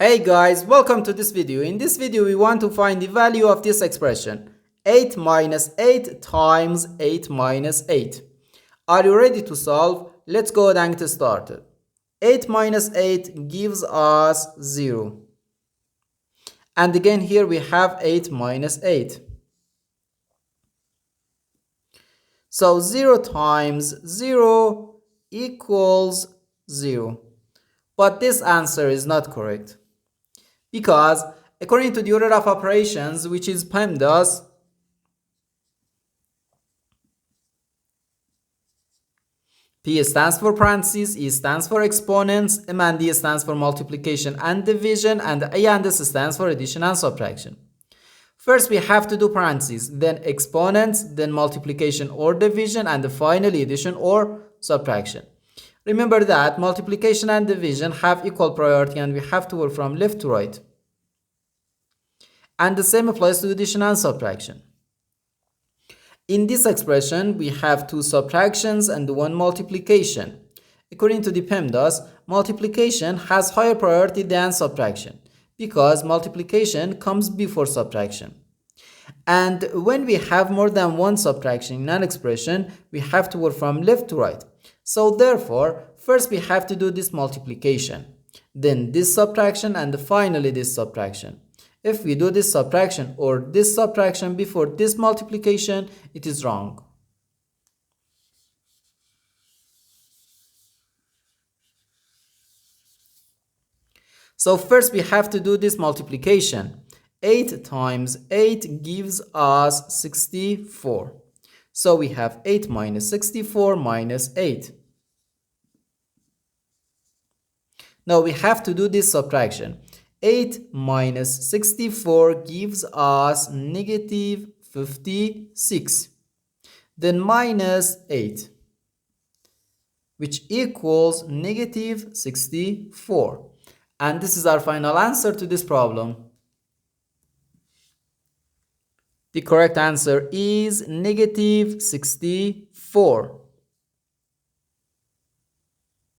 Hey guys, welcome to this video. In this video, we want to find the value of this expression 8 minus 8 times 8 minus 8. Are you ready to solve? Let's go ahead and get started. 8 minus 8 gives us 0. And again here we have 8 minus 8. So 0 times 0 equals 0. But this answer is not correct. Because according to the order of operations, which is PEMDAS, P stands for parentheses, E stands for exponents, M and D stands for multiplication and division, and A and S stands for addition and subtraction. First we have to do parentheses, then exponents, then multiplication or division, and finally addition or subtraction. Remember that multiplication and division have equal priority and we have to work from left to right. And the same applies to addition and subtraction. In this expression, we have two subtractions and one multiplication. According to the PEMDAS, multiplication has higher priority than subtraction because multiplication comes before subtraction. And when we have more than one subtraction in an expression, we have to work from left to right. So therefore, first we have to do this multiplication, then this subtraction, and finally this subtraction. If we do this subtraction or this subtraction before this multiplication, it is wrong. So first we have to do this multiplication. 8 times 8 gives us 64. So we have 8 minus 64 minus 8. Now we have to do this subtraction. 8 minus 64 gives us negative 56. Then minus 8, which equals negative 64. And this is our final answer to this problem. The correct answer is negative 64.